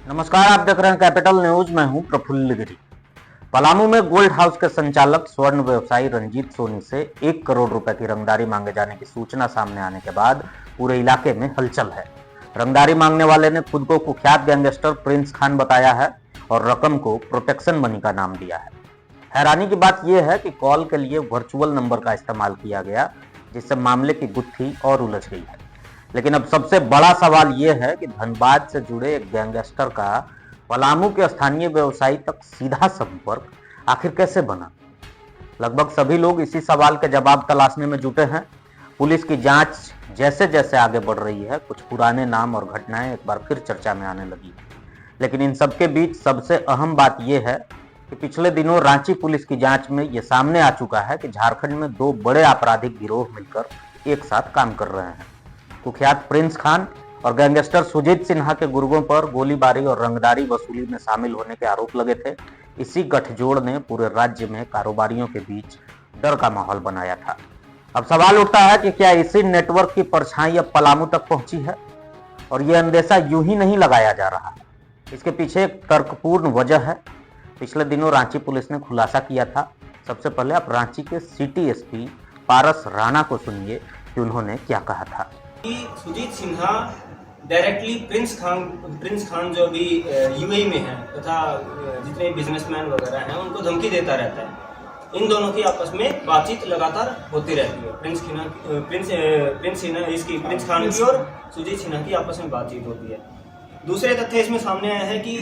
नमस्कार, आप देख रहे हैं कैपिटल न्यूज। मैं हूं प्रफुल्ल गिरी। पलामू में गोल्ड हाउस के संचालक स्वर्ण व्यवसायी रंजीत सोनी से 1 करोड़ रुपए की रंगदारी मांगे जाने की सूचना सामने आने के बाद पूरे इलाके में हलचल है। रंगदारी मांगने वाले ने खुद को कुख्यात गैंगस्टर प्रिंस खान बताया है और रकम को प्रोटेक्शन मनी का नाम दिया है। हैरानी की बात यह है कि कॉल के लिए वर्चुअल नंबर का इस्तेमाल किया गया, जिससे मामले की गुत्थी और उलझ गई है। लेकिन अब सबसे बड़ा सवाल यह है कि धनबाद से जुड़े एक गैंगस्टर का पलामू के स्थानीय व्यवसायी तक सीधा संपर्क आखिर कैसे बना। लगभग सभी लोग इसी सवाल के जवाब तलाशने में जुटे हैं। पुलिस की जांच जैसे जैसे आगे बढ़ रही है, कुछ पुराने नाम और घटनाएं एक बार फिर चर्चा में आने लगी। लेकिन इन सबके बीच सबसे अहम बात यह है कि पिछले दिनों रांची पुलिस की जांच में यह सामने आ चुका है कि झारखंड में 2 बड़े आपराधिक गिरोह मिलकर एक साथ काम कर रहे हैं। कुख्यात प्रिंस खान और गैंगस्टर सुजीत सिन्हा के गुर्गों पर गोलीबारी और रंगदारी वसूली में शामिल होने के आरोप लगे थे। इसी गठजोड़ ने पूरे राज्य में कारोबारियों के बीच डर का माहौल बनाया था। अब सवाल उठता है कि क्या इसी नेटवर्क की परछाई अब पलामू तक पहुंची है? और यह अंदेशा यूं ही नहीं लगाया जा रहा है, इसके पीछे एक तर्कपूर्ण वजह है। पिछले दिनों रांची पुलिस ने खुलासा किया था। सबसे पहले आप रांची के सिटी एसपी पारस राणा को सुनिए कि उन्होंने क्या कहा था। सुजीत सिन्हा डायरेक्टली प्रिंस खान जो अभी यूएई में है तथा जितने बिजनेसमैन वगैरह हैं उनको धमकी देता रहता है। इन दोनों की आपस में बातचीत लगातार होती रहती है। प्रिंस खान की और सुजीत सिन्हा की आपस में बातचीत होती है। दूसरे तथ्य इसमें सामने आया है कि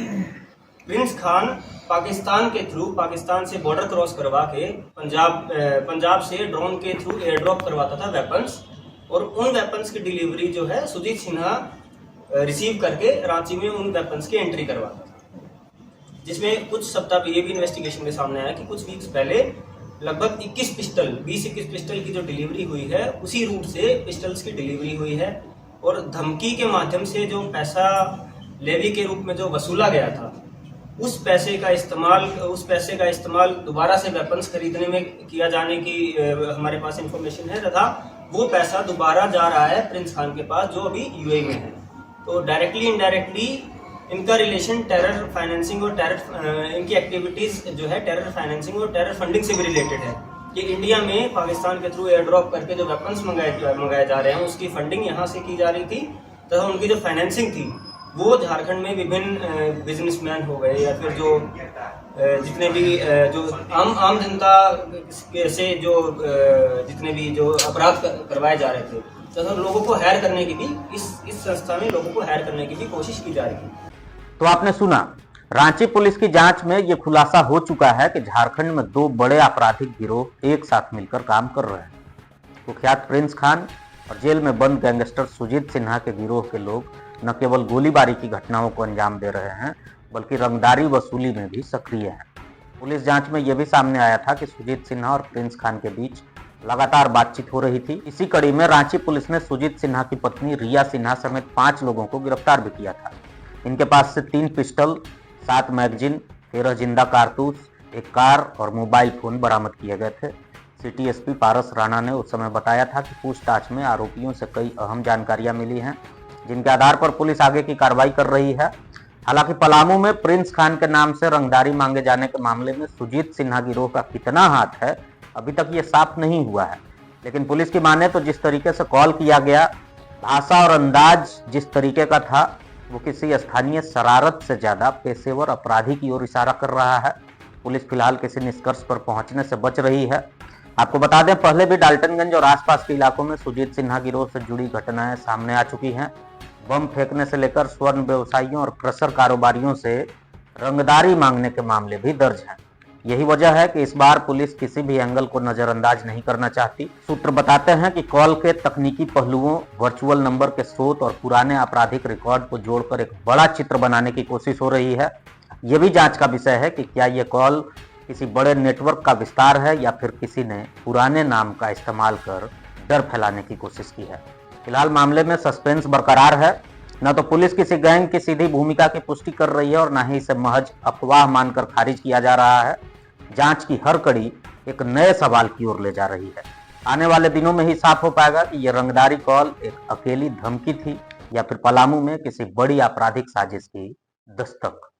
प्रिंस खान पाकिस्तान के थ्रू, पाकिस्तान से बॉर्डर क्रॉस करवा के पंजाब से ड्रोन के थ्रू एयर ड्रॉप करवाता था वेपन्स, और उन वेपन्स की डिलीवरी जो है सुजीत सिन्हा रिसीव करके रांची में उन वेपन्स की एंट्री करवाता था। जिसमें कुछ सप्ताह ये भी इन्वेस्टिगेशन में सामने आया कि कुछ वीक्स पहले लगभग 20-21 पिस्टल की जो डिलीवरी हुई है, उसी रूट से पिस्टल्स की डिलीवरी हुई है। और धमकी के माध्यम से जो पैसा लेवी के रूप में जो वसूला गया था, उस पैसे का इस्तेमाल दोबारा से वेपन्स खरीदने में किया जाने की हमारे पास इंफॉर्मेशन है, तथा वो पैसा दोबारा जा रहा है प्रिंस खान के पास जो अभी यूएई में है। तो डायरेक्टली इनडायरेक्टली इनका रिलेशन टेरर फाइनेंसिंग और इनकी एक्टिविटीज जो है टेरर फाइनेंसिंग और टेरर फंडिंग से भी रिलेटेड है। कि इंडिया में पाकिस्तान के थ्रू एयर ड्रॉप करके जो वेपन्स मंगाए जा रहे हैं, उसकी फंडिंग यहाँ से की जा रही थी, तथा उनकी जो फाइनेंसिंग थी वो झारखंड में विभिन्न बिजनेसमैन हो गए या फिर जो जितने भी जो आम जनता से जो जितने भी जो अपराध करवाए जा रहे थे, तथा लोगों को हायर करने की भी इस संस्था में लोगों को हायर करने की भी कोशिश की जा रही थी। तो आपने सुना, रांची पुलिस की जांच में यह खुलासा हो चुका है कि झारखंड में 2 बड़े आपराधिक गिरोह एक साथ मिलकर काम कर रहे हैं। कुख्यात प्रिंस खान और जेल में बंद गैंगस्टर सुजीत सिन्हा के गिरोह के लोग न केवल गोलीबारी की घटनाओं को अंजाम दे रहे हैं, बल्कि रंगदारी वसूली में भी सक्रिय हैं। पुलिस जांच में यह भी सामने आया था कि सुजीत सिन्हा और प्रिंस खान के बीच लगातार बातचीत हो रही थी। इसी कड़ी में रांची पुलिस ने सुजीत सिन्हा की पत्नी रिया सिन्हा समेत 5 लोगों को गिरफ्तार भी किया था। इनके पास से 3 पिस्टल, 7 मैगजीन, 13 जिंदा कारतूस, एक कार और मोबाइल फोन बरामद किए गए थे। सिटी एसपी पारस राणा ने उस समय बताया था कि पूछताछ में आरोपियों से कई अहम जानकारियां मिली हैं, जिनके आधार पर पुलिस आगे की कार्रवाई कर रही है। हालांकि पलामू में प्रिंस खान के नाम से रंगदारी मांगे जाने के मामले में सुजीत सिन्हा गिरोह का कितना हाथ है, अभी तक ये साफ नहीं हुआ है। लेकिन पुलिस की माने तो जिस तरीके से कॉल किया गया, भाषा और अंदाज जिस तरीके का था, वो किसी स्थानीय शरारत से ज्यादा पेशेवर अपराधी की ओर इशारा कर रहा है। पुलिस फिलहाल किसी निष्कर्ष पर पहुंचने से बच रही है। आपको बता दें, पहले भी डाल्टनगंज और आसपास के इलाकों में सुजीत सिन्हा गिरोह से जुड़ी घटनाएं सामने आ चुकी हैं। बम फेंकने से लेकर स्वर्ण व्यवसायियों और क्रशर कारोबारियों से रंगदारी मांगने के मामले भी दर्ज हैं। यही वजह है कि इस बार पुलिस किसी भी एंगल को नजरअंदाज नहीं करना चाहती। सूत्र बताते हैं कि कॉल के तकनीकी पहलुओं, वर्चुअल नंबर के स्रोत और पुराने आपराधिक रिकॉर्ड को जोड़कर एक बड़ा चित्र बनाने की कोशिश हो रही है। यह भी जांच का विषय है कि क्या यह कॉल किसी बड़े नेटवर्क का विस्तार है या फिर किसी ने पुराने नाम का इस्तेमाल कर डर फैलाने की कोशिश की है। फिलहाल मामले में सस्पेंस बरकरार है। न तो पुलिस किसी गैंग की सीधी भूमिका की पुष्टि कर रही है और न ही इसे महज अफवाह मानकर खारिज किया जा रहा है। जांच की हर कड़ी एक नए सवाल की ओर ले जा रही है। आने वाले दिनों में ही साफ हो पाएगा कि यह रंगदारी कॉल एक अकेली धमकी थी या फिर पलामू में किसी बड़ी आपराधिक साजिश की दस्तक।